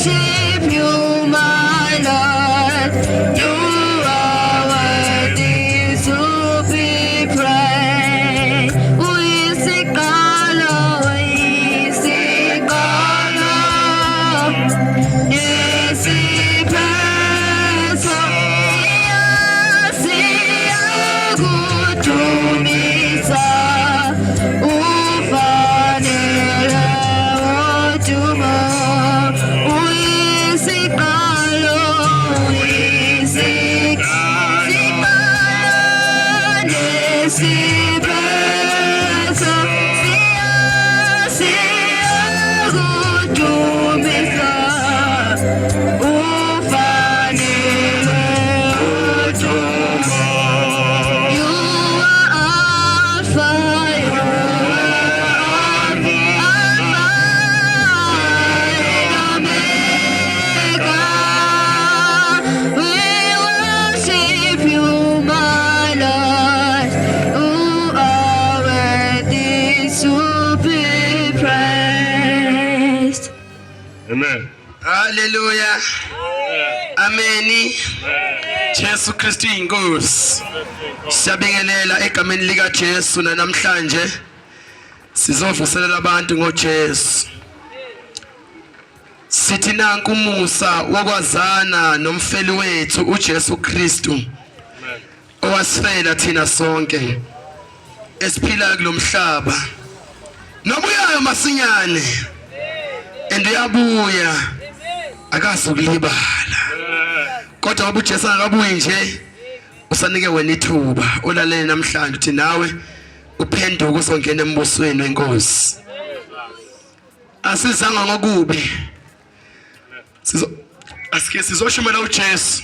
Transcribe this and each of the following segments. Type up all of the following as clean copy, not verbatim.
worship you, my Lord. Hallelujah. Amen. Jesu Kristu inkosi. Siyabingelela egameni lika Jesu namhlanje sizovuselela abantu ngoJesu. Sithi nanku umusa wokwazana nomfeli wethu uJesu Kristu. Owasifela thina sonke esiphila kulomhlaba. Nobuyayo masinyane. Endiyabuya akazokulibala kodwa ngoba uJesu akabuyi nje usanike wena ithuba ulalele namhlanje uthi nawe uphenduka uzongena embusweni wenkosi. Asizanga ngokubi asike sizoshumela uJesu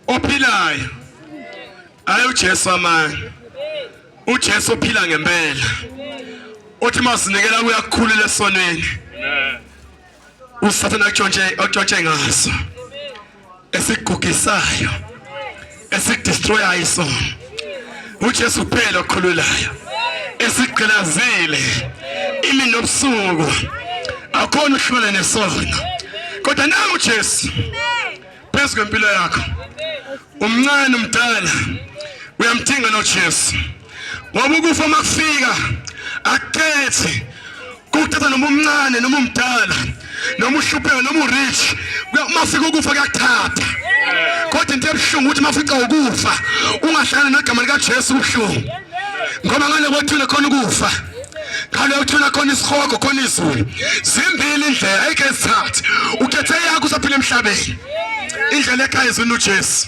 ophilayo, hayi uJesu amanye, uJesu ophila ngempela othi masinikela kuyakhulula esonweni uSathane akutshontshe ngaso esigugisayo esidestroyayo isono. uJesu uphela okhululayo esigqilazile imini nobusuku akhona uhlule nesono. Kodwa nawe uJesu phezu kwempilo yakho umncane umdala uyamdinga noJesu ngoba ukufa makufika akekhethi kuthatha noma umncane noma umdala noma uhlupheka noma urich mafika ukufa kuyathatha. Kodwa into ebuhlungu ukuthi mafika ukufa ungahlala negama lika Jesu ubuhlungu ngoba ngale kwathule khona ukufa ngale uthula khona isihogo khona izulu zimbili indlela ayike esithathu ukhethe yakho usaphila emhlabeni. Indlela ekhaya izwini uJesu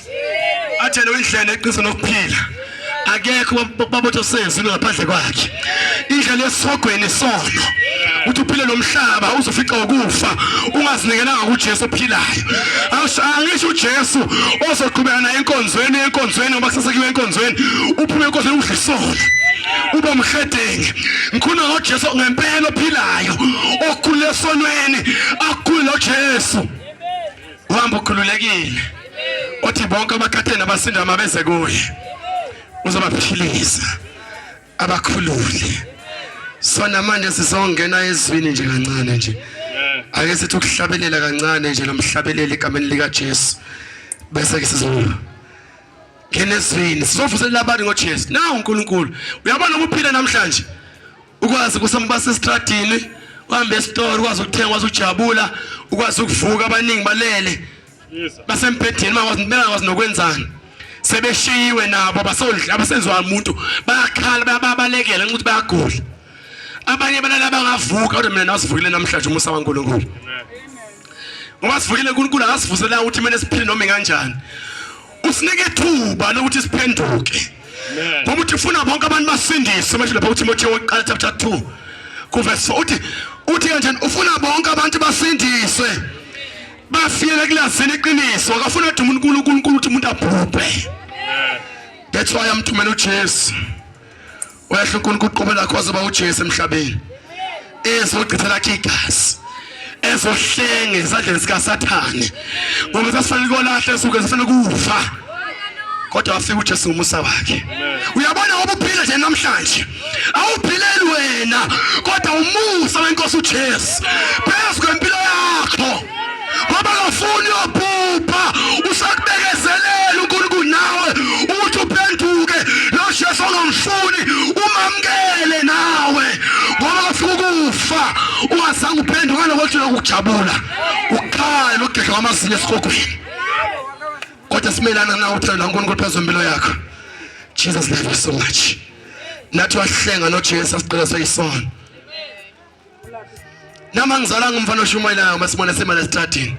athi lo indlela eqiniso nokuphila akekho babotho sezulu ngaphandle kwakhe. Indlela yesogweni isono uthi uphile lo mhlaba uzofica ukufa ungazinikelanga kuJesu ophilayo. Angisho uJesu ozoqhubeka naye enkonzweni ngoba kusasekiwe enkonzweni uphume enkonzweni udla isono uba umhledenge. Ngikhuluma ngoJesu ngempela ophilayo okhulule esonweni akhulule uJesu uhamba ukhululekile othi bonke abakhatheni abasinda mabeze kuye uzobaphilisa abakhulule. Sona manje sizongena ezwini nje kancane nje. Ake sithi ukuhlabelela kancane nje lomhlabeleli egameni lika Jesu bese ke sizongena ezwini sizovuselela abantu ngoJesu. Nawu uNkulunkulu uyabona ukuphila namhlanje ukwazi kusambasa estradini uhambe esitoro ukwazi ukuthenga ukwazi ukujabula ukwazi ukuvuka abaningi balele basempedeni bangakwazi nokwenzana sebeshiyiwe nabo abasenziwa umuntu bayakhala bayabalekela ukuthi bayagula. Abanye balala bangavuka kodwa mina nasivukile namhlanje umusa kaNkulunkulu. Ngoba sivukile uNkulunkulu akasivusela ukuthi mina siphile noma kanjani. Usinike ithuba lokuthi siphenduke. Ngoba uthi ufuna bonke abantu basindiswe manje lapha uTimotheo oqala chapter 2 ku verse 4 uthi kanjani ufuna bonke abantu basindiswe bafike kulazini iqiniso akafuna ukuthi uNkulunkulu uthi umuntu abhubhe. That's why amthumela uJesu. Wayehla uNkulunkulu uqhubela kwaze ba uJesu emhlabeni ezochithela lakhe igazi ezohlenge ezandleni sika Sathane ngoba sasifanele ukolahle esuke sifanele ukufa kodwa wafika uJesu ngomusa wakhe. Uyabona ngoba uphila nje namhlanje awuphileli wena kodwa umusa wenkosi uJesu phezu kwempilo yakho ngoba ngafuni yobhubha usakubekezelela uNkulunkulu nawe ukuthi uphenduke lo Jesu ongamfuni umamkele nawe ngoba ngafika ukufa ungazange uphendukana kodwa ukujabula ukhala lokugedla kwamazinyo esikogweni kodwa simelana nawe uthando kaNkulunkulu phezulu impilo yakho. Jesus love you so much. Nathi wahlenga noJesu sicela soyisono. Nama ngizala ngumfana oshumayelayo masibona semali estradini.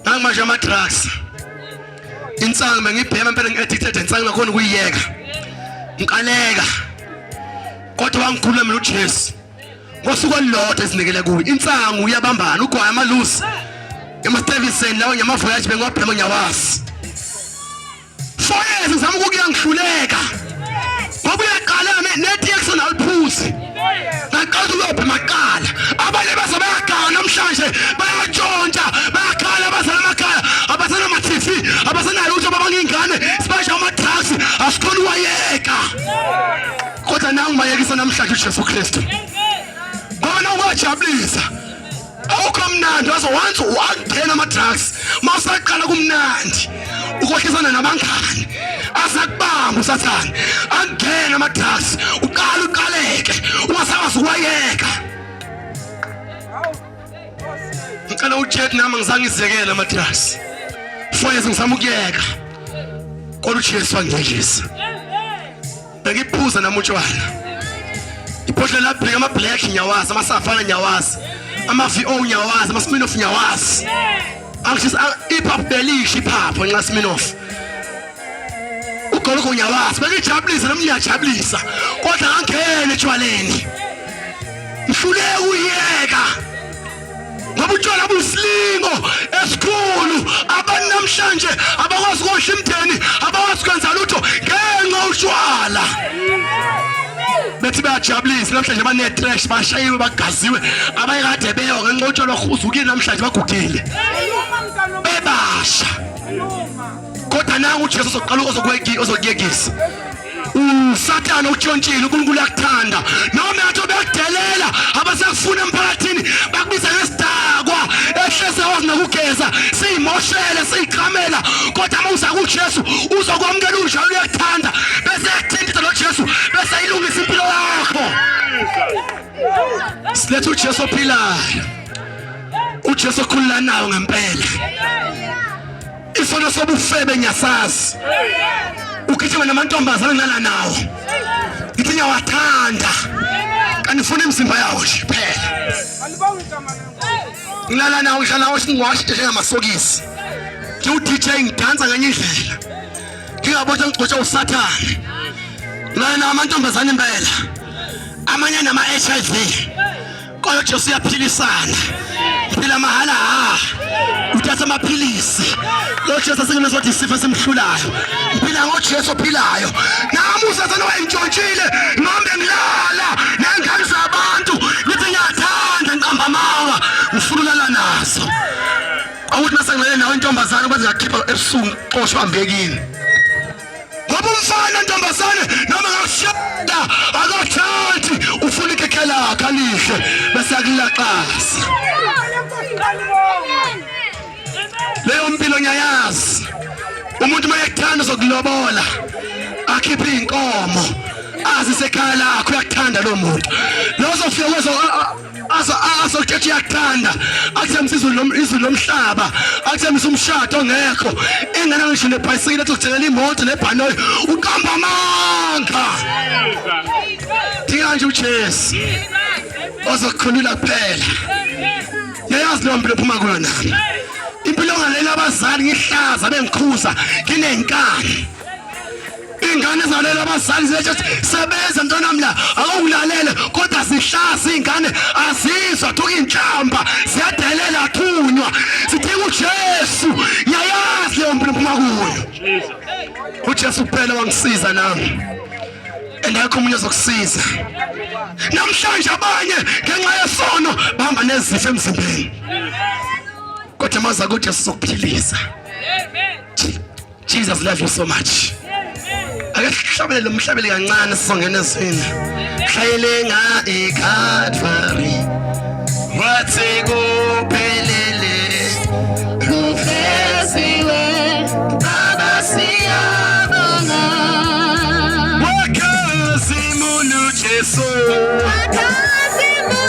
Nangimanje ama drugs. Insanga bengibhema impela ngi-addicted insanga nakhona ukuyiyeka. Ngikaleka. Kodwa wangikhulula mina uJesu. Ngosuku olulodwa esinikele kuyo. Insanga uyabambana ugwaya amalusi. Emasteviseni lawo nyamavoyaji bengwabhema nyawasi. 4 years ngizama ukuyangihluleka. Ngoba uyaqala nethi eksona aliphuzi. Ngaqala ukubhema maqala. Abanye base bayagana namhlanje bayatshontsha bayakhala abazana emakhaya abazana ama-TV abazana lutho babangingane sibasha ama-drugs asikhona uwayeka. Kodwa nangu mayekisa namhlanje uJesu Kristu. Ngoba nawungajabulisa awukho mnandi wazo once wangena ama-drugs mawusaqala kumnandi ukhohlisana nabangani asakubamba usathane angena ama-drugs uqaleke ungasakwazi ukwayeka. Ngicela uJet nami ngizange izekele ama-drugs 4 years ngizama ukuyeka kodwa uJesu wangiyekisa. Bengiphuza nami utshwala ibhodlela labheka ama-black nyawazi amasafana nyawazi ama-VO nyawazi ama-Smirnoff nyawazi angishisa iphaphu belisha iphaphu nxa Smirnoff ugoloko nyawazi bengijabulisa nami ngiyajabulisa kodwa ngangena etshwaleni ngihluleka uyeka ngoba utshwala busilingo esikhulu abantu namhlanje abakwazi ukosha imdeni abakwazi ukwenza lutho ngenxa utshwala. Bethi bayajabulisa namhlanje bane-trash bashayiwe bagaziwe abayekade beyo ngenxa utshwala ohuzukile namhlanje bagugile bebasha. Kodwa nangu uJesu ozoqala ozokuyekisa. Usathane utshontshile uNkulunkulu uyakuthanda noma yathi beyakudelela abasakufuna emphakathini bakubiza ngesidakwa ehleze wazi nokugeza siyimoshele siyikhamela kodwa uma uza kuJesu uzokwamukela unjalo uyakuthanda bese yakuthintisa lo Jesu bese ilungisa impilo yakho. Silethe uJesu ophilayo uJesu okhulula nayo ngempela isono sobufebe nyasazi ukithima namantombazana nala nawo ngithi ngiyawathanda kanti ngifuna imizimba yawo nje phela ngilala nawo ngihlala nawo singwashi njengamasokisi nje uDJ ngidansa nganye indlela ngingabotha ngigcotsha usathane ngilala nawo amantombazana impela amanye nama-HIV kodwa uJesu uyaphilisana phila mahala uthatha amaphilisi lo Jesu asekunezodwa isifo esimhlulayo phila ngoJesu ophilayo nami usathane wayintshontshile ngombe ngilala nengane zabantu ngithi ngiyathanda ngiqamba amanga ngifuna ulala nazo awuthi nasengilele nawe intombazane kwenza ngakhipha ebusuku xoshwa ambekini ngoba umfana ntombazane noma ngakushada akathandi ufuna ikhekhe lakhe alihle bese yakulaqasa. Leyo mpilo ngiyayazi umuntu mayekuthanda uzokulobola akhiphe inkomo azi sekhaya lakho uyakuthanda lo muntu lo uzofika kwezo azokuthi uyakuthanda akusemsiza izulu lomhlaba akusemisa umshado ongekho engena ngisho nebhayisikile ezokuthengela imoto nebhanoyi uqamba amanga thikanje uJesu ozokukhulula kuphela. Ngiyazi lo mpilo phuma kuyo nami impilo ngalela abazali ngihlaza bengikhuza nginenkani ingane zalela abazali zithi sebenza ntwana la awungilalele kodwa zihlasa ingane azizwa thu inhlamba ziyadelela thunywa sithenga uJesu ngiyayazi leyo mpilo phuma kuyo uJesu kuphela wangisiza nami endakho umunye ozokusiza namhlanje abanye ngenxa yesono bahamba nezifo emzimbeni kodwa maza kuthi sizokuphilisa. Jesus love you so much. Ake sihlabelele umhlabeli kancane sizongena ezweni hlayelenga eCalvary wathi kuphelele kufeziwe baba siyabonga wakazimu Jesu wakazimu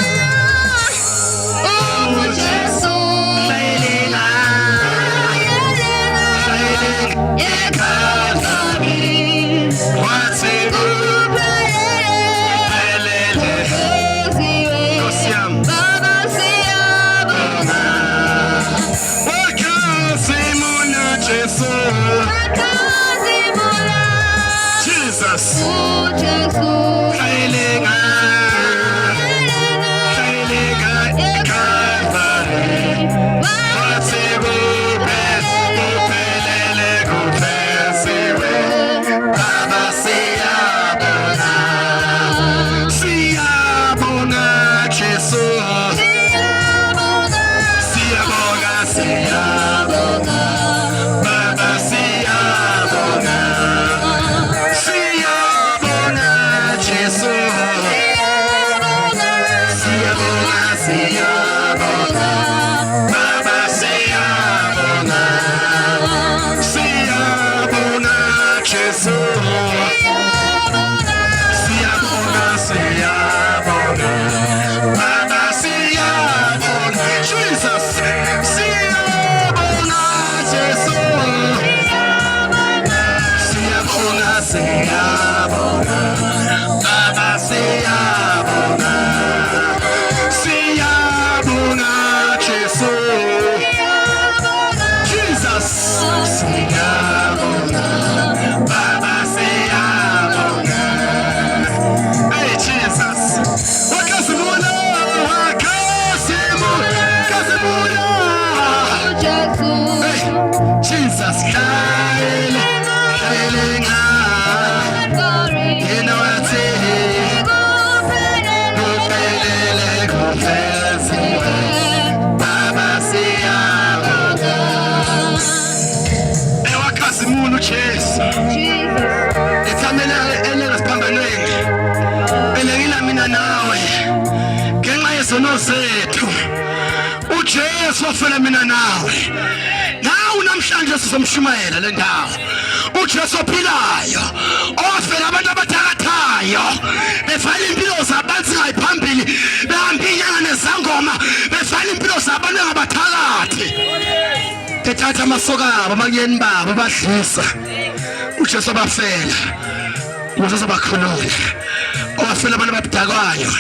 siyabonga Baba siyabonga siyabonga Jesu siyabonga siyabonga Baba siyabonga siyabonga Jesu siyabonga siyabonga Baba siyabonga Jesus siyabonga Jesu siyabonga siyabonga Baba siyabonga siyabonga Jesu Jesus siyabonga Baba siyabonga Hey Jesus wakazimula Hey Jesus Kyle Jesu ethamela elengasiphambanweni elengila mina nawe ngenxa yezono zethu uJesu wafela mina nawe nawe namhlanje sizomshumayela le ndawo uJesu ophilayo owafela abantu abathakathayo bevala impilo zabantu ngayiphambili behamba inyanga nezangoma bevala impilo zabantu ngabathakathi tethatha amasoka abo makuyeni babo badlisa uJesu abafela uJesu abakhulula owafela abantu abadakwayo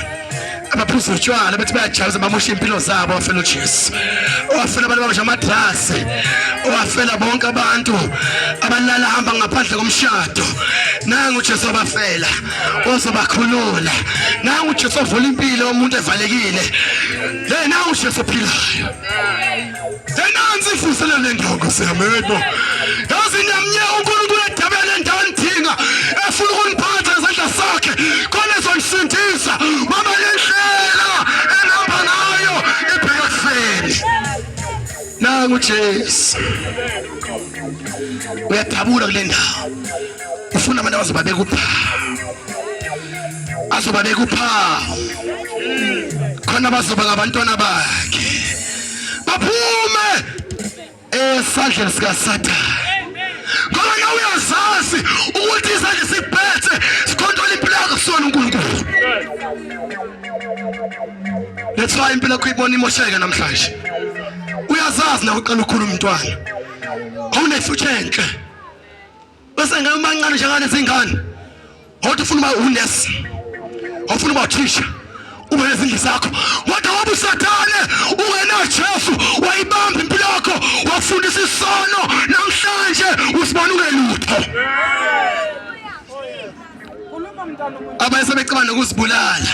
abaphuza utshwala bethi bayajabuza bamosha impilo zabo owafela uJesu owafela abantu abasha amadrasi owafela bonke abantu abalala hamba ngaphandle komshado nangu uJesu abafela ozobakhulula nangu uJesu ovula impilo yomuntu evalekile nangu uJesu ophilayo Nansi ifusela le ndawo siyamedbo yazi nyamnye uNkulunkulu edabela endaweni thinga efuna ukuniphatha ngezandla sakhe khona ezonsindisa mama lenhlela elamba nayo ibhekafeni nangu Jesu uyadabula kule ndawo ufuna abantu abazobabeka uphawu khona bazoba ngabantwana bakhe baphume esandleni sikaSathane ngoba nawe uyazazi ukuthi isandla sibhethe sikhontrola impilo yakho kusona uNkulunkulu let's try impilo yakho ibona imosheka namhlanje uyazazi nawe uqala ukukhuluma umntwana awunefuture enhle bese ngamancane njengane izingane hodwa ufuna uba unesi ufuna uba uthisha ube nezindlu zakho kodwa ngoba uSathane ungena Jesu wayibamba impilo yakho wafundisa isono namhlanje usibona ungelutho abayese becabanga ukuzibulala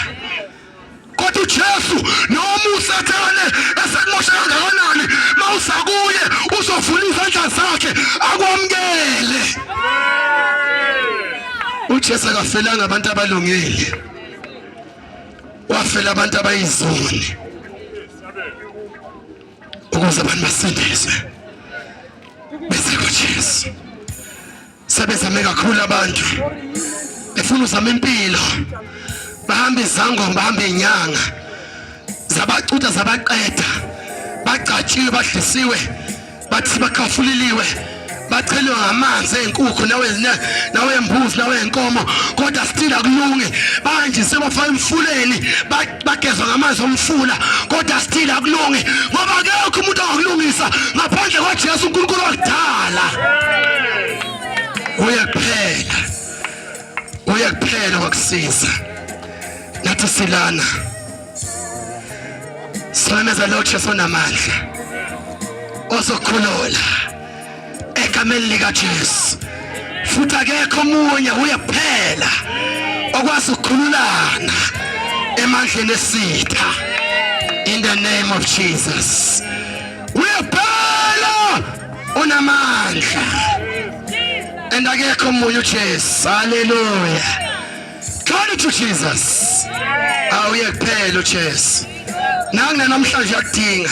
kodwa uJesu noma uSathane esekumosha kangakanani mawuza kuye uzovula izandla zakhe akwamukele uJesu akafelanga abantu abalungile wafela abantu abayizoni ukuze abantu basindiswe bese kuJesu sebezame kakhulu abantu befuna uzama impilo bahamba izangoma bahamba inyanga zabacuda zabaqeda bagcatshiwe badlisiwe bathi bakhafuliliwe bachelwe ngamanzi enkukhu nawe embuzi nawe enkomo kodwa still akulungi manje sebafaka emfuleni bagezwa ngamanzi omfula kodwa still akulungi ngoba akekho umuntu ongakulungisa ngaphandle kwaJesu uNkulunkulu wakudala uyakuphela wakusiza nathi silana silameza lo Jesu onamandla ozokhulula egameni likaJesu futhi akekho omunye uyaphela okwazi ukukhululana emandleni esitha in the name of Jesus uyaphela unamandla and akekho omunye uJesu hallelujah glory to Jesus uyaphela uJesu nangina namhlanje yakudinga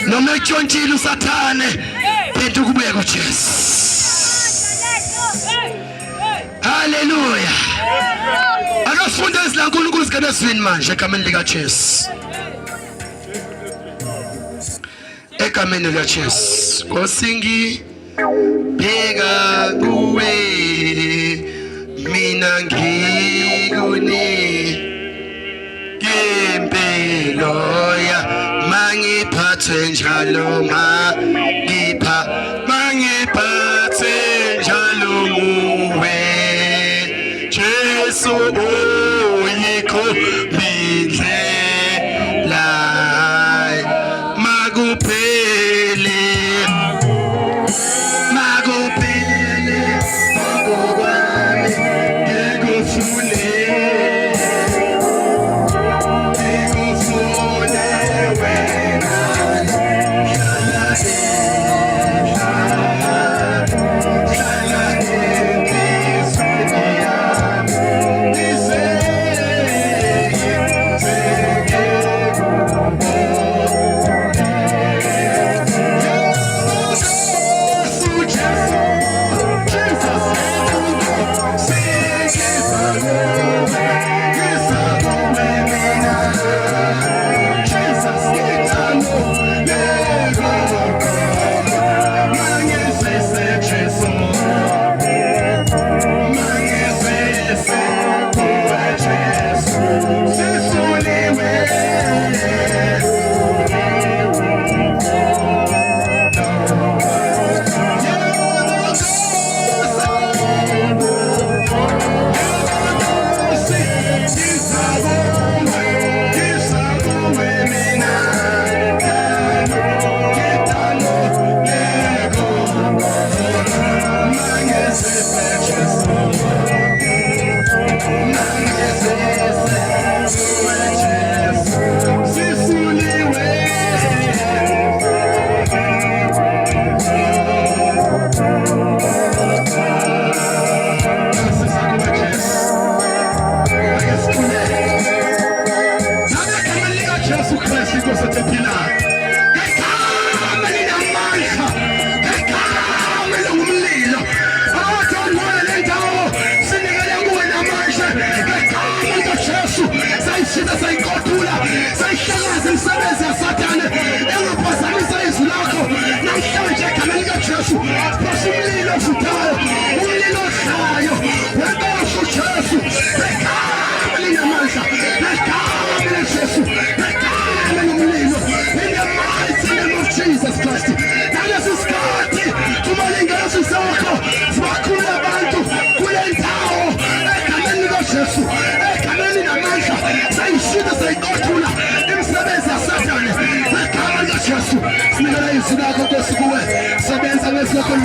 noma etshontshile usathane phethe ukubuya kuJesu. Haleluya. Akasifunda izilankulunkulu zikane ezwini manje egameni likaJesu. Egameni likaJesu. Nkosingi bheka kuwe mina ngikuni impilo ya mangiphathwe njalo mangiphathwe njalo muwe Jesu uyikho bindlela makuphele makukwami ngikufune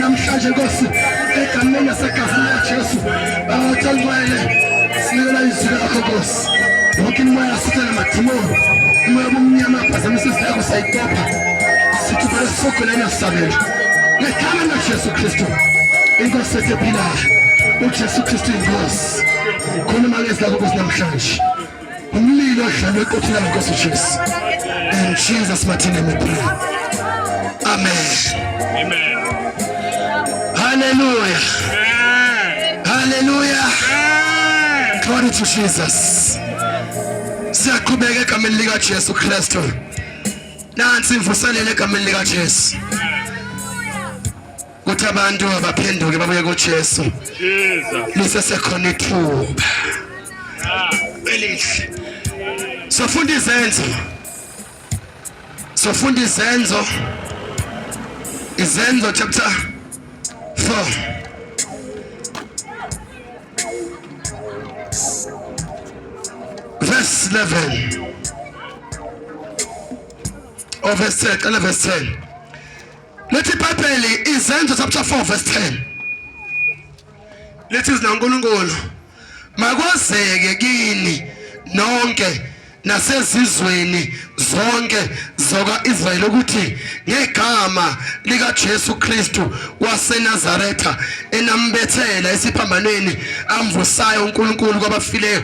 namhlanje Nkosi egameni laseGazini laJesu athangwele sinikela izwi lakho Nkosi wonke umoya asithela madimoni umoya bomnyama aphazamisa izilako sayitopha sithi vele sifogeleni asabela ngegama likaJesu Kristu inkosi esephilayo uJesu Kristu inkosi khuluma ngezilako Nkosi namhlanje umlilo odlala eqothula Nkosi uJesu in Jesus mighty name we pray. Amen. Amen. Hallelujah. Hallelujah. Glory to Jesus. Siyaqhubeka egameni likaJesu Kristu. Nansi imvuselelo egameni likaJesu. Kuthi abantu abaphenduke babuye kuJesu. Jesus. Lisesekhona ithuba. Elihle. Sofunda izenzo. Sofunda izenzo. Izenzo chapter 4 verse 11 or verse 10, verse 10. Let it Bible Izenzo chapter 4 verse 10. Let us nankulunkulu makwazeke kini nonke nasezizweni zonke zokwa-Israyeli ukuthi ngegama likaJesu Kristu waseNazaretha enambethela esiphambanweni amvusayo uNkulunkulu kwabafileyo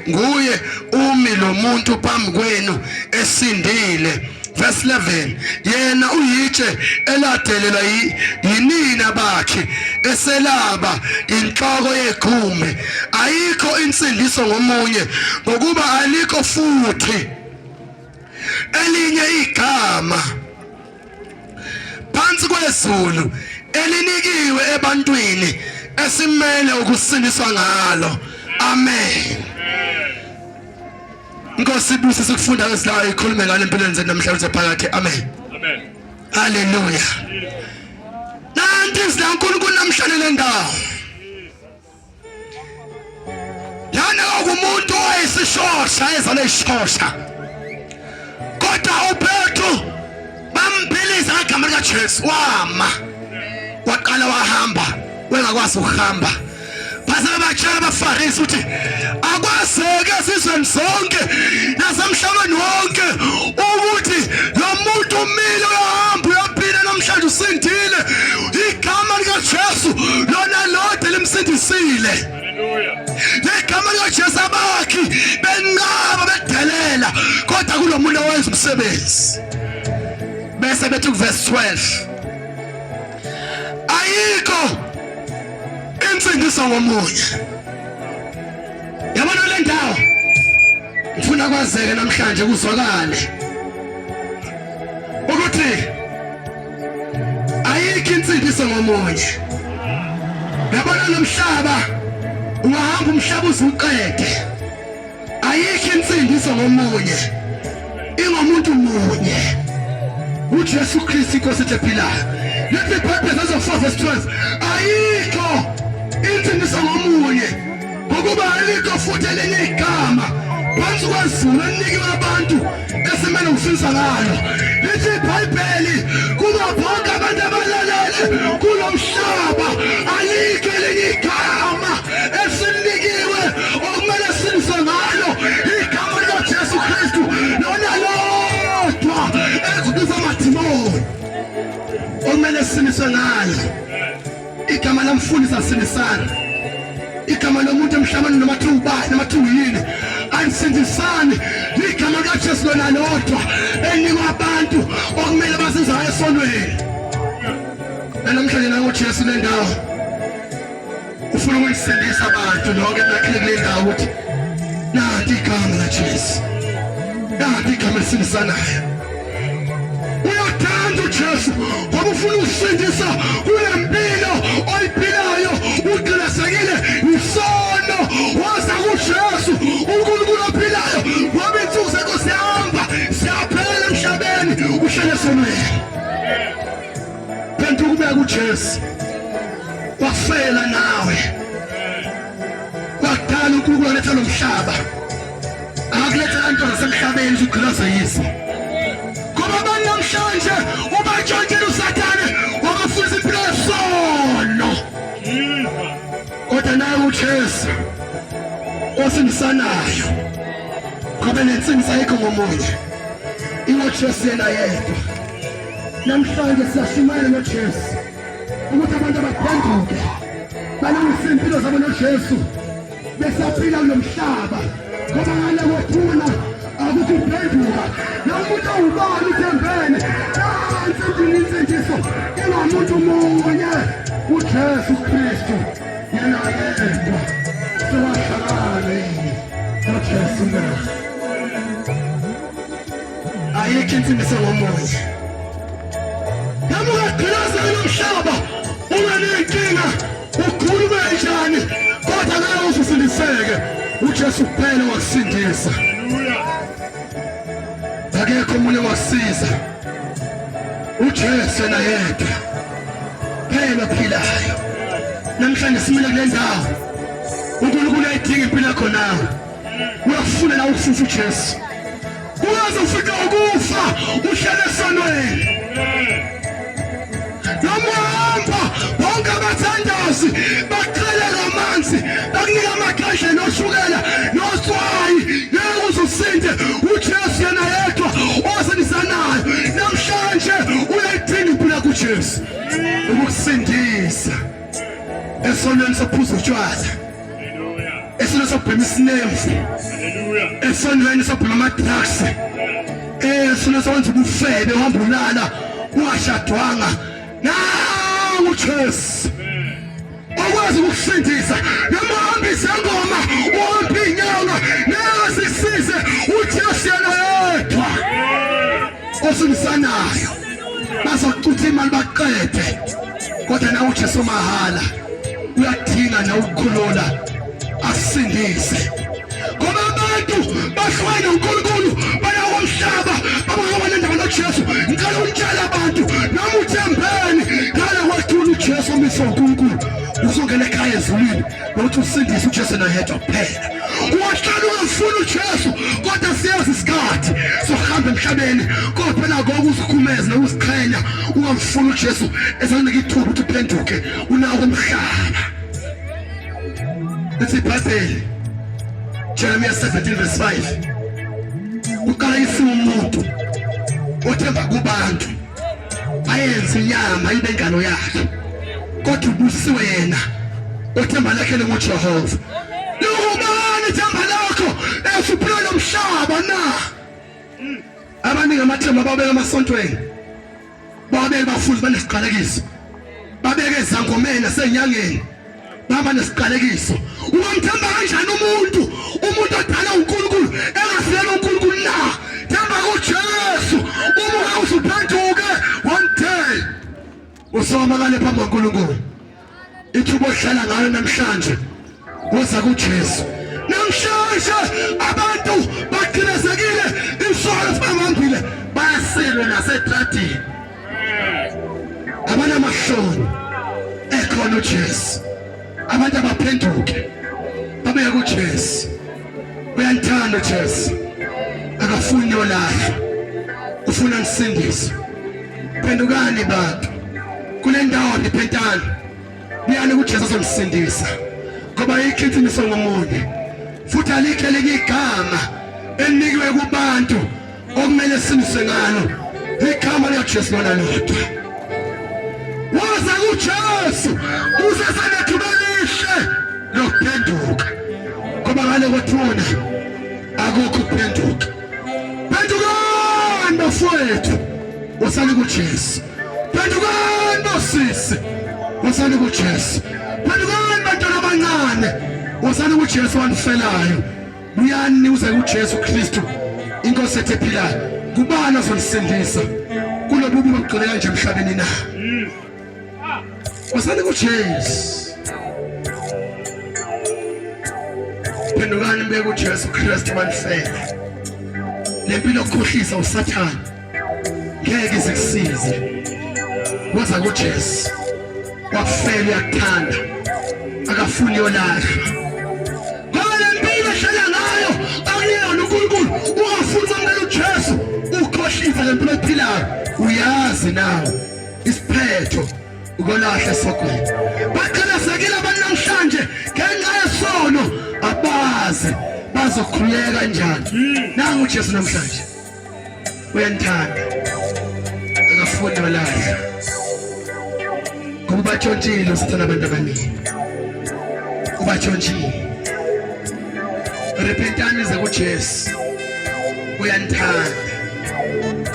nguye umi lo muntu phambi kwenu esindile. verse 11 yena uyitshe eladelela yinina bakhe eselaba inhloko yegqume ayikho insindiso ngomunye ngokuba alikho futhi elinye igama phansi kwezulu elinikiwe ebantwini esimele ukusindiswa ngalo. Amen. Inkosi ibusise sikufunda esilayo ikhulume ngale empilweni zethu namhlanje phakathi. Amen. Amen. Hallelujah. Nanti izila uNkulunkulu namhlanje le ndawo. Lana akumuntu oyisishosha ezale ishosha. Kodwa uPetru bamphilisa ngegama lika Jesu wama. Waqala wahamba wengakwazi ukuhamba. Phasa batshela abaFarisi uthi akwazeke sizweni sonke nasemhlabeni wonke ukuthi lo muntu umile uyahamba uyaphila namhlanje usindile igama lika Jesu lona lodwa limsindisile. Hallelujah. Igama lika Jesu abakhi benqaba bedelela kodwa kulo muntu owenza umsebenzi. Bese bethi ku verse 12 ayikho insindiso ngomunye. Yabona le ndawo ngifuna kwazeke namhlanje kuzwakale ukuthi ayikho insindiso ngomunye. Yabona nomhlaba ungahamba umhlaba uzuqede ayikho insindiso ngomunye ingomuntu munye uJesu Kristu inkosi ephilayo. Let me pray verse 4 verse 12 ayikho insindiso ngomunye ngokuba alikho futhi elinye igama phansi kwezulu elinikiwe abantu esimele ukusindiswa ngalo. Lithi iBhayibheli kuba bonke abantu abalalele kulo mhlaba alikho elinye igama esilinikiwe okumele sindiswe ngalo igama likaJesu Kristu lona lodwa ezikuza amadimoni okumele sindiswe ngalo. Igama lamfundisi asindisana. Igama lomuntu emhlabeni noma kuthiwa yini anisindisani. Igama likaJesu lona lodwa enikwa abantu okumele basinzayo esonweni. Namhlanje nangu Jesu le ndawo ufuna ukuyisindisa abantu lonke nakhile kule ndawo ukuthi nanti igama likaJesu. Nanti igama elisindisanayo. Uyathanda uJesu ngoba ufuna ukusindisa kule mpilo oyiphilayo uqilasekile isono waza kuJesu uNkulunkulu ophilayo ngoba insuku zakho siyahamba siyaphela emhlabeni uhlele sonweni. Phenduka ubeka kuJesu wafela nawe wakudala uNkulunkulu waletha lo mhlaba akakuletha kanto zasemhlabeni uqilazayisa. Namhlanje ubatshontshela uSathane wakafundisa impilo yesono. Kodwa naye uJesu osindisanayo ngoba nensindiso ayikho ngomunye ingoJesu yena yedwa. Namhlanje siyashumayela noJesu ukuthi abantu abaphenduke balungise impilo zabo noJesu besaphila kulo mhlaba ngoba ngale kothula akukho ukuphenduka. Nomuntu owubani uthembene nansi insindiso ingomuntu munye uJesu Kristu yena yedwa. Siwahlale noJesu na ayikho insindiso ngomunye. Yamuka qilaza lo mhlaba unganenkinga ukhulume njani kodwa nawe usindiseke uJesu kuphela wakusindisa. Akekho umunye wasiza uJesu yena yedwa phela ophilayo. Namhlanje simile kule ndawo uNkulunkulu ayidinga impilo yakho nawe uyafuna la ukufufa uJesu uyaze ufika ukufa uhlele esonweni. Nomhamba bonke abathandazi baqhelela amanzi bakunika amagazi noshukela noswayi ukuze usinde uJesu yena yedwa osindisanayo. Namhlanje uyayidinga impilo yakho uJesu ukusindisa esonweni sophuza utshwala, esonweni sobhema isinemfu, esonweni sobhema amadrugs, sona sonke ubufebe uhamba ulala ungashadwanga nawu Jesu okwazi ukusindisa namahambisa ngoma wonke inyanga nasisize uJesu yedwa osimsanayo bazocutha imali baqede kodwa nawu Jesu mahala uyadinga na ukukhulula asindise ngoba abantu bahlwayile uNkulunkulu bayawomhlaba babona indaba noJesu ngicela ukutshela abantu nami uthembeni ngale wathula uJesu umisa uNkulunkulu uzongena ekhaya ezulwini nokuthi usindise uJesu nayedwa kuphela uwahlala ungafuna uJesu kodwa siyazi isikhathi sokuhamba emhlabeni kodwa nako ukuzikhumeza nokuziqhenya ungamfuna uJesu ezanika ithuba ukuthi uphenduke unawo umhlaba Let's see, Jeremiah 17 verse 5. Ukayisa umuntu othemba kubantu ayenza inyama ibe ingalo yakhe kodwa ubusiwe yena othemba lakhe ngoJehova. Lokubani ithemba lakho esiphila nomhlaba na? Abaningi amathemba babeka emasontweni. Babeka abafundi banesiqalekiso. Babeka ezangomeni nasenyangeni. Baba nesiqalekiso ungamthemba kanjani umuntu odala uNkulunkulu engasiyela uNkulunkulu na themba kuJesu uma usuphenduke one day usomakale phambi kaNkulunkulu ithubo ohlala ngayo namhlanje woza kuJesu namhlanje abantu baqhilezekile insolo sibambile bayasilwa nasetradini abanamahloni ekhona uJesu abantu abaphenduke babeke kuJesu uyanthanda uJesu akafuni yolahla ufuna ngisindise phendukani bantu kule ndawo ndiphentana buyani kuJesu azongisindisa ngoba ikhithiniso ngomunye futhi alikheleke igama elinikwe kubantu okumele sindiswe ngalo igama likaJesu lona lodwa waza kuJesu usesanethubalishe lokuphenduka ngoba ngale kwathuna akukho ukuphenduka phendukani bafowethu wasani kuJesu phendukani bosisi wasani kuJesu phendukani bantwana abancane wasani kuJesu wanifelayo buyani uze kuJesu Kristu inkosi ethu ephilayo kubani ozonisindisa kulobubi bokugcwele kanje emhlabeni na wasani kuJesu phendukani mbeke kuJesu Kristu wanifela lempilo okukhohlisa uSathane ngeke izikusize waza kuJesu wakufela uyakuthanda akafuni yolahlwa ngoba lempilo ehlala ngayo akuyona uNkulunkulu ungafuni ukumela uJesu ukukhohlisa lempilo ephilayo uyazi nawe isiphetho ukolahla esogwini baqhilezekile abantu namhlanje ngenxa yesono abazi bazokhuleka kanjani nangu uJesu namhlanje uyanthanda akafuni yolahla ngoba batshontshile usithanda abantu abaningi ubatshontshile repentani ze kuJesu uyanthanda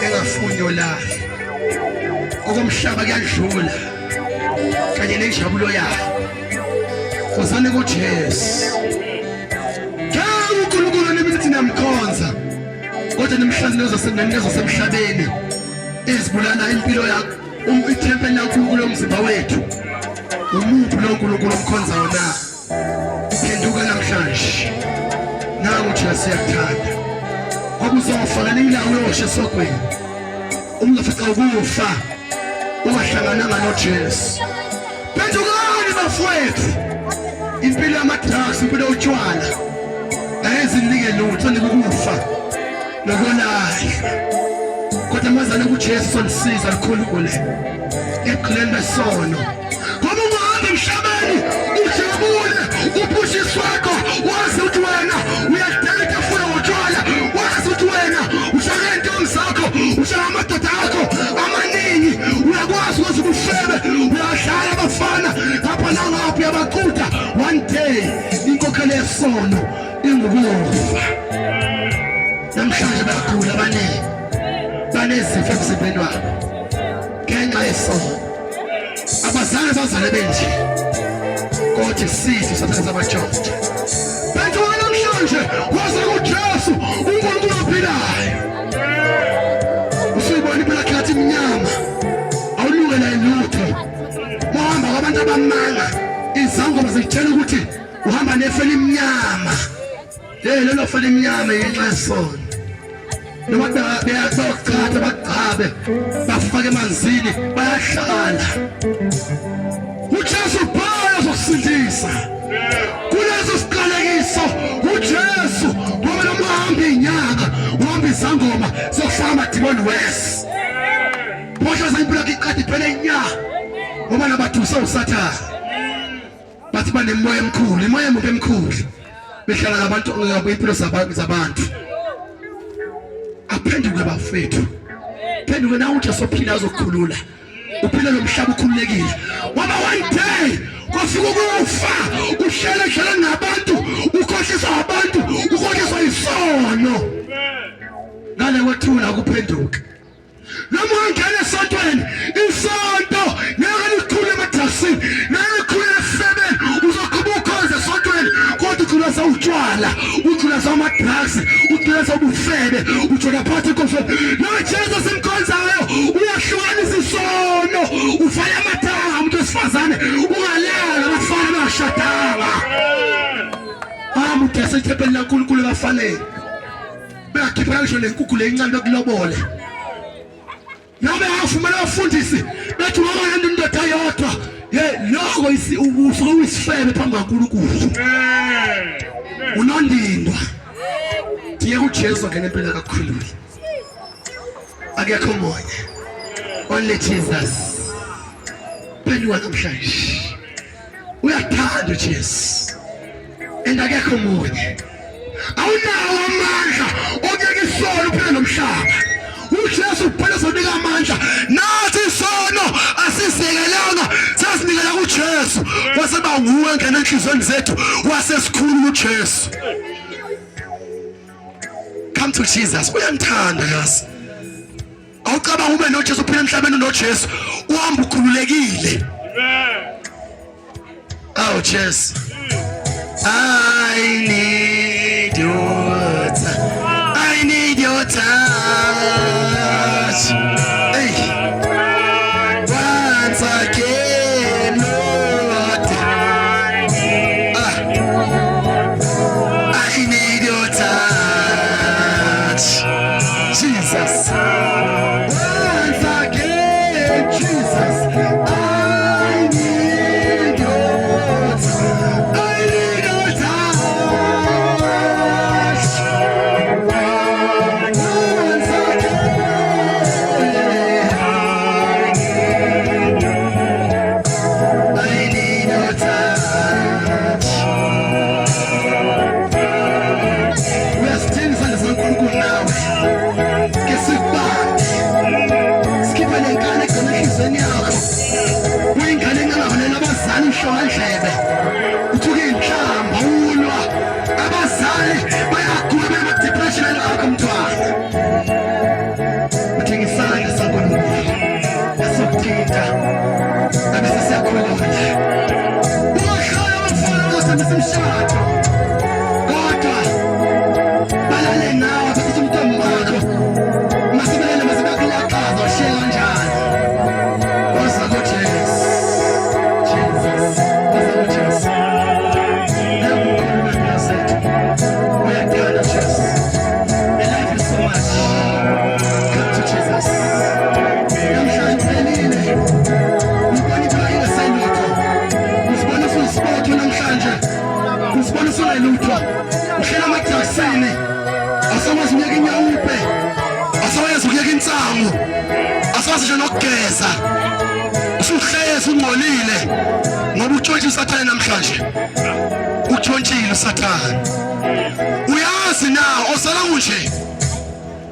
engafuni yolahla okomhlaba kuyadlula kanye nenjabulo yakhe wozani kuJesu khawu uNkulunkulu nemithi namkhonza kodwa namhlanje nezosemhlabeni ezibulala impilo yakho ithempeli laNkulunkulu umzimba wethu umuntu lo uNkulunkulu omkhonza wona phenduka namhlanje nangu uJesu yakuthanda ngoba uzofakela ilawo yoshe esogwini umlafica ukufa ungahlangananga noJesu phendukani bafowethu impilo yamadrugs impilo yotshwala ayizinike lutho nikufa nokolahla kodwa mazana kuJesu sonisiza likhulule eqhileni besono ngoba ungahambe emhlabeni ujabule uphushiswe kwakho wazi ukuthi wena uyadela funa ngotshwala wazi ukuthi wena ushaka intombi zakho ushaka amadoda akho amaningi uyakwazi ukuthi ufebe uyadlala abafana lapha nangaphi yabaquda one day inkokhelo yesono ingukufa namhlanje bagula abaningi banezifo emzimbeni wabo ngenxa yesono. Abazali bazale benje kodwa isizwe sathatha abajonge. Bantu namhlanje wazi uJesu uNkulunkulu ophilayo. Usibona impela khathi iminyama awulungela ilutho. Mahamba kwabantu abamanga izangoma zitshela ukuthi uhamba nefele imnyama. Lelo fele imnyama yenxa yesono. Noma bayaqhatha baqhabe bafake emanzini bayahlala. uJesu phaya zokusindisa kulezo siqalekiso. uJesu ngoba nomhamba inyanga uhamba izangoma zokufama Demon West. Mosha zayimpilo iqadi phela inya ngoba nabadusa uSathane. Bathi banemoya emkhulu, imoya emkhulu emkhulu. Behlala nabantu ngempilo zabantu. Aphenduke bafethu. Phenduke na uJesu ophila azokukhulula. Uphila nomhlaba ukhululekile. Ngoba one day kufika ukufa, uhlele nabantu, ukhohlisa abantu, ukhohlisa isono. Ngale kwethula ukuphenduka. Noma ungena esontweni, isonto ngeke likhule emadrasini, ngeke likhule efebeni, uzoqhubeka ukhoze esontweni, kodwa ukhulasa utshwala, ukhulasa amadrugs, ukhulasa ubufebe, uthola phansi konke. Lo Jesu simkhonzayo uyahlukanisa isono, ufaya amatanga umuntu wesifazane, ungalala abafana bashadanga. Umuntu yasethempelini laNkulunkulu bafanele. Bayakhipha ngisho lenkukhu lencane lokulobole. Noma afumana abafundisi bethi ngoba indoda yodwa lokho usuke uyisifebe phambi kaNkulunkulu. Unondindwa. Diye uJesu ngene impela kakhulu. Akekho umoya. Only Jesus. Phendula namhlanje. Uyathanda uJesu. Akekho umoya. Awunawo amandla okuyeka isono phela nomhlaba. uJesu phela sonika amandla. Nathi isono asisekelanga, sasinikela kuJesu. Waseba nguwe ngena enhlizweni zethu, wasesikhulu uJesu. Come to Jesus. Uyamthanda yasi. Awucabanga ube noJesu phela emhlabeni noJesu uhamba ukhululekile. Oh Jesu. I need your touch. I need your touch. Hey. Once again, Lord. I need your touch. Jesus. Once again, Jesus. I need your touch. I need your touch. Once again, I need your touch. We are still in the Unkulunkulu now. Kesibani. Skipha lenkane khona enhlizweni yakho. Uyingane engaholela abazali uhlondlebe. Uthuke inhlamba ulwa. Abazali bayagula bema-depression akho mntwana. Uthenga isandla saNkulunkulu esokuthinta. Abese siyakhulula. Ungahlala abafana bazosebenzisa imishado. Kodwa balale nawe bethatha umntombi wakho. Masibelele masibakulaxaza washiye kanjani. Woza kuJesu. Jesus. Woza kuJesu. Uyakukhulula impilo zethu. Uyathanda Jesu. We love you so much. Come to Jesus. Namhlanje uphelile. Ubona impilo ingaselutho. Usibona ususport namhlanje. Usibona usunelutho. Uhlala amadragsini. Asakwazi ukuyeka inyawupe. Asakwazi ukuyeka insangu. Asakwazi nje nokugeza. Usuhlezi ungcolile. Ngoba utshontshe uSathane namhlanje. Utshontshile uSathane. Uyazi na osala kunje.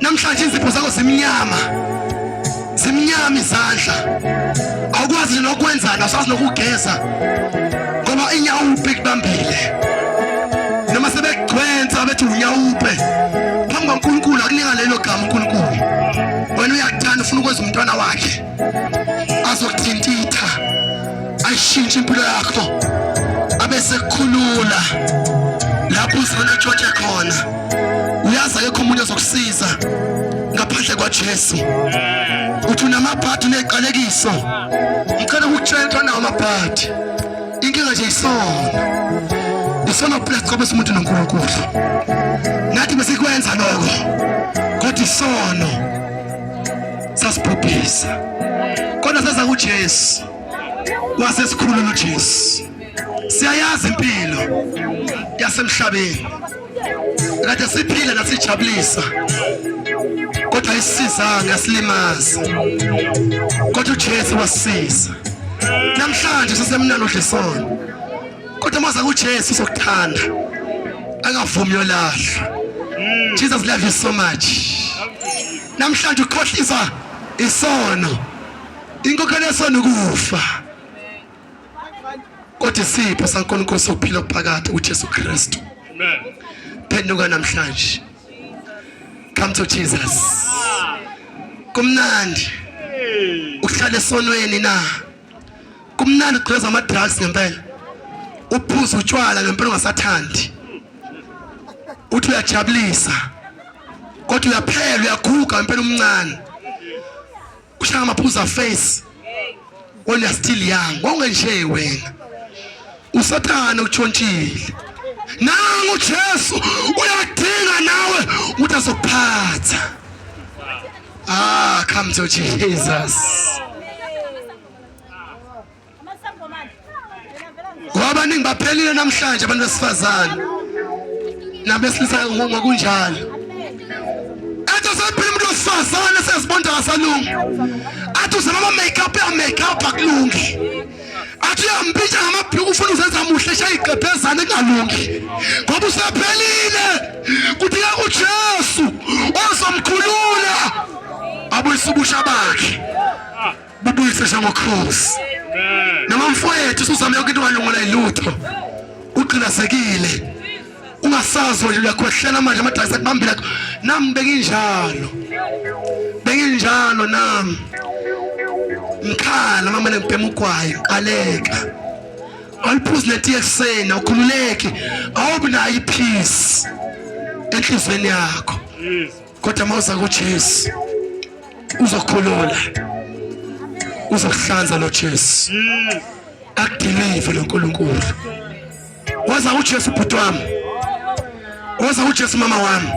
Namhlanje izipho zakho zimnyama. Zimnyama izandla. Awukwazi nokwenzana, asazi nokugeza. Ngoba inyawupe kubambile. Noma sebegcwenza bethi unyawupe. Phambi kaNkulunkulu akunika lelo gama uNkulunkulu. Wena azokuthintitha ayishintshe impilo yakho abese kukhulula lapho uzibona utshothe khona. Uyazi akekho umuntu ozokusiza ngaphandle kwaJesu. Uthi unamabhadi uneqalekiso, ngicela ukutshela nawo amabhadi. Inkinga nje isono plus qobe umuntu noNkulunkulu. Nathi besikwenza lokho kodwa isono sasibhubhisa. Kodwa seza kuJesu wasesikhulula uJesu. Siyayazi impilo yasemhlabeni kade siphila nasijabulisa kodwa isizanga silimaza, kodwa uJesu wasisiza. Namhlanje sisemnalo dlesono kodwa maza kuJesu sokuthanda angavumi yolahla. Jesus loves you so much. Namhlanje ukhohlisa isono, inkokhelo yesono ukufa, kodwa isipho saNkulunkulu sokuphila phakathi uJesu Kristu. Amen. Phenduka namhlanje. Come to Jesus. Kumnandi uhlale esonweni na, kumnandi ugqoza ama drugs ngempela, uphuza utshwala ngempela ungasathandi, uthi uyajabulisa kodwa uyaphela uyaguga ngempela umncane, ushaya amaphuza face wona still young. Wonke nje wena usathana utshontshile. Nangu uJesu uyadinga nawe ukuthi azokuphatha. Come to Jesus. Wabaningi baphelile namhlanje abantu besifazane nabesilisa ngokunjalo. Athi usaphila umuntu wesifazane sesibonda kasalungi. Athi uzama makeup akulungi. Athi uyambitsha ngamabhuku ufuna uzenza muhle shaya iqephezana engalungi. Ngoba usaphelile kudinga uJesu ozomkhulula abuyise ubusha bakhe bubuyise njengokhosi. Noma mfowethu usuzame yonke into ungalungela ilutho, uqinasekile, ungasazi nje uyakhohlela manje amadayisa kubambile nami benginjalo nami ngikhala mama nempema ugwayo qaleka awuphuzi neti eksena ukhululeke awubi nayo ipeace enhlizweni yakho, kodwa mawuza kuJesu uzokhulula, uzokuhlanza lo Jesu akudeliver lo Nkulunkulu. Waza uJesu bhuti wami, waza uJesu mama wami,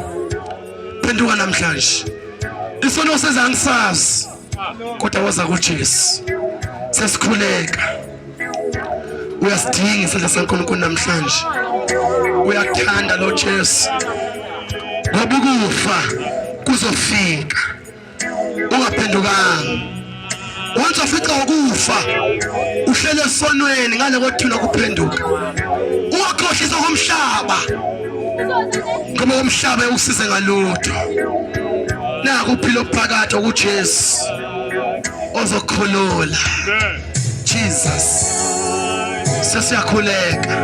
phenduka namhlanje. Isono senza ngisazi kodwa waza kuJesu sesikhuleka. Uyasidinga isandla saNkulunkulu namhlanje, uyakuthanda lo Jesu ngoba ukufa kuzofika ungaphendukanga. Once ufika ukufa uhlele esonweni ngale kothula kuphenduka. Ungakhohlisa komhlaba ngoba umhlaba usize ngalutho. Naku uphilo phakathi kuJesu ozokhulula. Jesus sesiyakhuleka.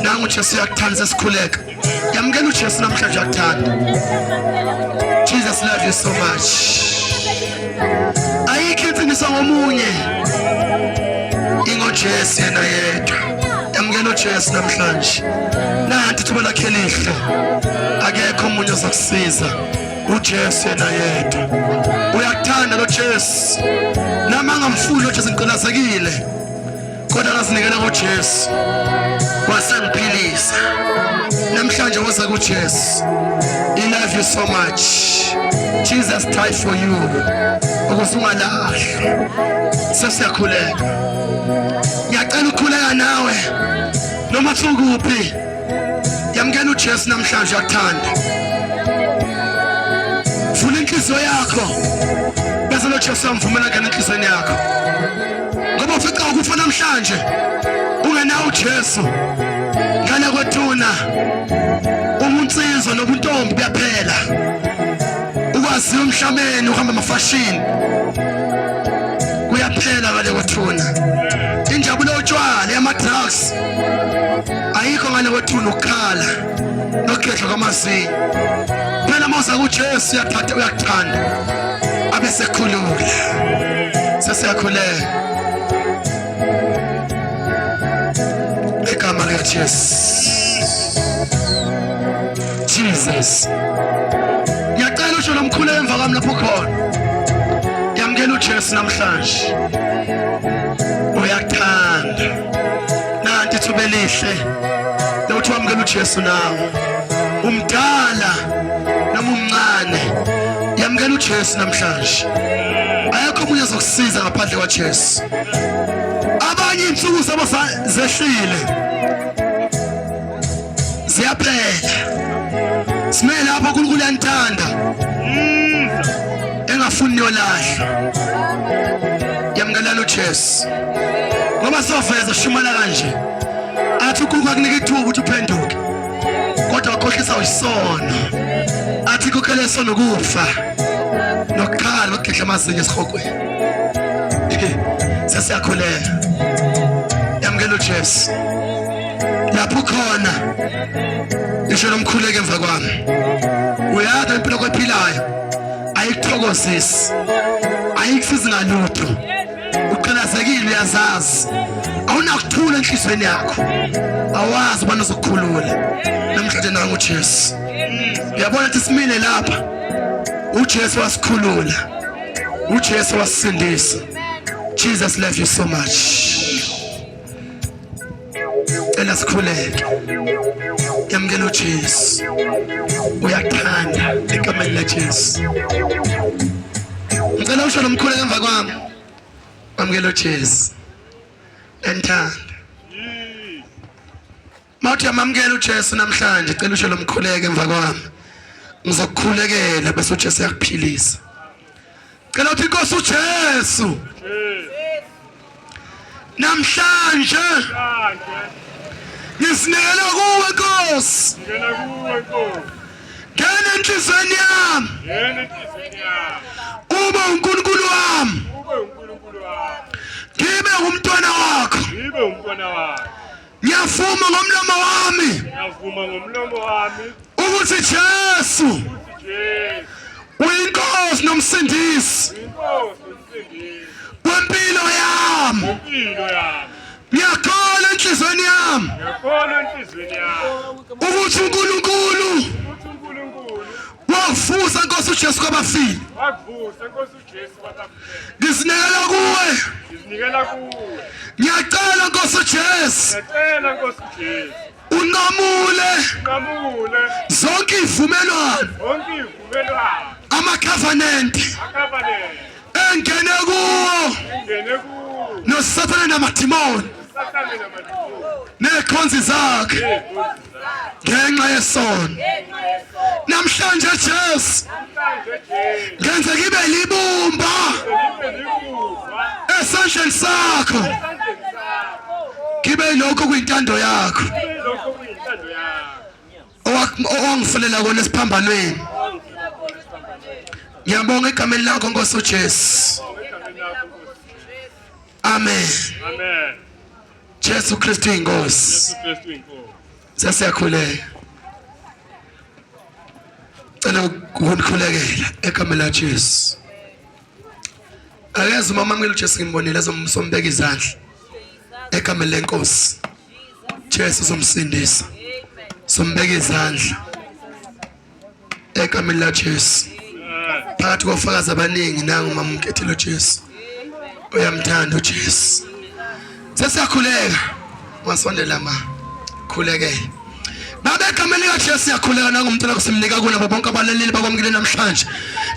Nangu uJesu uyakuthanda sesikhuleka. Yamukela uJesu namhlanje uyakuthanda. Jesus loves you so much. Ayikhethiniswa ngomunye, ingoJesu yena yedwa. Yamukela uJesu namhlanje. Nanti thuba lakhe lihle, akekho umunye ozokusiza, uJesu yena yedwa. Uyakuthanda lo Jesu, nama ngamfuni uJesu ngiqinazekile, kodwa ngasinikela kuJesu wasangiphilisa. Namhlanje waza kuJesu. He loves you so much. Jesus died for you ukuze ungalahlwa. Sesiyakhuleka, ngiyacela ukukhuleka nawe noma ukuphi. Yamukela uJesu namhlanje uyakuthanda. Vula inhliziyo yakho bese lo Jesu uyamvumela ngene enhlizweni yakho. Ngoba ufica ukufa namhlanje ungenawo uJesu ngale kwethuna umunsizo nobuntombi kuyaphela. Ukwazi umhlabeni uhamba amafashini kuyaphela ngale kwethuna. Injabulo yotshwala yama-drugs ayikho ngale kwethuna, ukukhala nokugedla kwamazinyo. Phela mawuza kuJesu uyakuthanda. abesekhulula. Sesiyakhuleka egama likaJesu. Jesus, ngiyacela usho nomkhuleko emva kwami lapho khona. Yamukela uJesu namhlanje. Uyakuthanda. Nanti ithuba elihle lokuthi wamukela uJesu nawe. Umdala noma umncane. Yamukela uJesu namhlanje. Ayakho umunye ozokusiza ngaphandle kwaJesu. Abanye insuku zabo zehlile. Ziyaphela. Simele lapho uNkulunkulu uyanthanda. Engafuni yolahla. Yamukela uJesu. Ngoba sofeza shumana kanje. Athi uNkulunkulu akunika ithuba ukuthi uphenduke. Kodwa ukhohlisa uyisono. Athi kukhele isono kufa. Nokukhala nokugedla amazinyo esihogweni. Sesiyakhuleka. Yamukela uJesu. Lapho khona isho nomkhuleko emva kwami. Uyazi impilo kwephilayo ayikuthokozisi. Ayikusizi ngalutho. Uqinazekile uyazazi. Awunakuthula enhlizweni yakho. Awazi ubani ozokukhulula. Namhlanje nangu uJesu. Uyabona ukuthi simile lapha. uJesu wasikhulula. uJesu wasisindisa. Jesus loves you so much. Ela sikhuleke. Yamukela uJesu. Uyakuthanda egameni likaJesu. Ngicela usho nomkhuleko emva kwami. Yamukela uJesu. Enthanda. Mawuthi yamamukela uJesu namhlanje, cela usho nomkhuleko emva kwami. Ngizokukhulekela bese uJesu yakuphilisa. Cela uthi Nkosi uJesu. Namhlanje ngisinekela kuwe Nkosi. Ngena enhlizweni yami. Ube uNkulunkulu wami. Ngibe umntwana wakho. Ngiyavuma ngomlomo wami. Ukuthi Jesu uyinkosi nomsindisi wempilo yami. Ngiyakholwa enhlizweni yami ukuthi uNkulunkulu wavusa Nkosi uJesu kwabafile. Ngisinekela kuwe. Ngiyacela Nkosi uJesu. Unqamule zonke izivumelwano. Ama-covenant engene kuwo noSathane namadimoni nekhonzi zakhe ngenxa yesono. Namhlanje Jesu ngenze kibe libumba esandleni sakho. Kibe lokho kuyintando yakho owangifulela kona esiphambanweni. Ngiyabonga egameni lakho Nkosi uJesu. Amen. Jesu Kristu inkosi. Sesiyakhuleka. Cela ukukhulekela egameni likaJesu. Akeze uma mamukela uJesu ngimbonile sombeka izandla. Egameni lenkosi. Jesu somsindisa. Sombeka izandla. Egameni likaJesu. Phakathi kofakazi abaningi nangu mamukethela uJesu. Uyamthanda uJesu. Sesiyakhuleka. Wasondela ma. Khulekela. Baba egameni likaJesu siyakhuleka nangumntwana kusimnika kulabo bonke abalaleli bakwamukile namhlanje.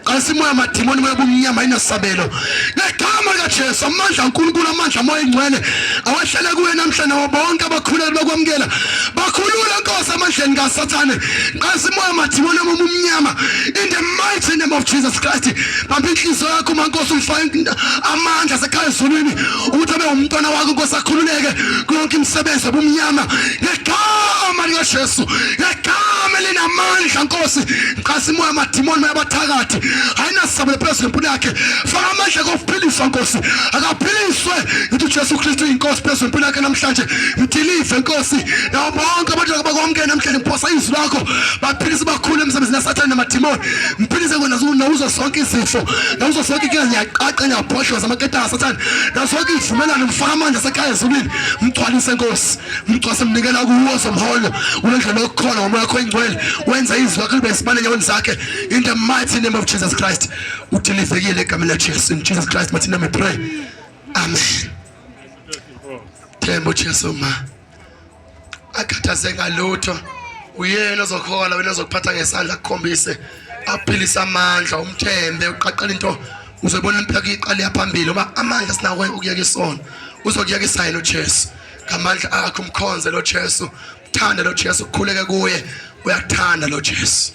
Qasimoya amadimoni moya bumnyama inosabelo. Negama likaJesu amandla uNkulunkulu amandla moya ingcwele awahlele kuwe namhlanje bonke abakhuleli bakwamukela. Bakhulula Nkosi amandleni kaSathane. Qasimoya amadimoni omumnyama in the mighty name of Jesus Christ. Bamba inhliziyo yakho maNkosi umfake amandla sekhaya ezulwini ukuthi abe umntwana wakho Nkosi akhululeke konke imisebenzi obumnyama. Negama likaJesu. Negama linamandla Nkosi. Qasimoya amadimoni mayabathakathi. Hayina sabele phezulu empilo yakhe. Faka amandla kokuphiliswa Nkosi. akaphiliswe ukuthi uJesu Kristu inkosi phezulu impilo yakhe namhlanje. Ngidilive Nkosi nabo bonke abantu abakwamukela namhlanje ngiphosa izwi lakho baphilise bakhulu emsebenzini naSathane namadimoni. Ngiphilise kona nawuzo sonke izifo nawuzo sonke inkinga ngiyaqaqa ngiyabhoshoza amaketanga kaSathane nasonke ivumelano ngifaka amandla asekhaya ezulwini ngigcwalise Nkosi ngigcwase mnikela kuwo zomholo unendlela yokukhona ngomoya wakho ingcwele wenza izwi lakho libe isibane nyoni zakhe in the mighty name of Jesus Christ. Udilivekile egameni laJesu in Jesus Christ mighty name we pray. Amen. Themba uJesu ma akhathaze ngalutho uyena ozokhola wena ozokuphatha ngesandla kukhombise aphilisa amandla umthembe uqaqala into uzobona impilo yakhe iqale phambili uma amandla sinawe ukuyeka isona uzokuyeka isayino uJesu ngamandla akho umkhonze lo Jesu uthanda lo Jesu ukukhuleke kuye uyathanda lo Jesu.